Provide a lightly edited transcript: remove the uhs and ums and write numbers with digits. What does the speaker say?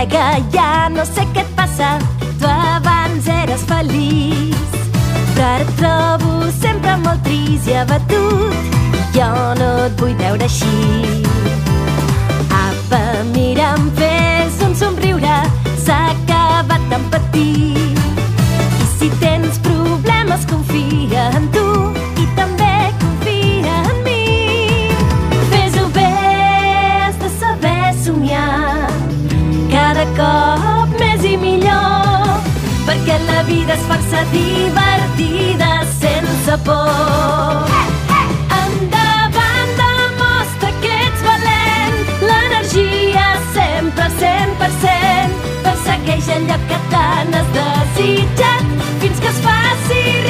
col·lega, ja no sé què et passa, tu abans eres feliç, però ara et trobo sempre molt trist i abatut, jo no et vull veure així. Apa, mira'm, fes un somriure, s'ha acabat d'empatir. I si tens problemes, confia en tu i també confia en mi. Fes-ho bé, has de saber somiar cada cop més i millor, perquè la vida és força divertida sense por. Endavant, demostra que ets valent, l'energia sempre al 100%, persegueix allò que tant has desitjat fins que es faci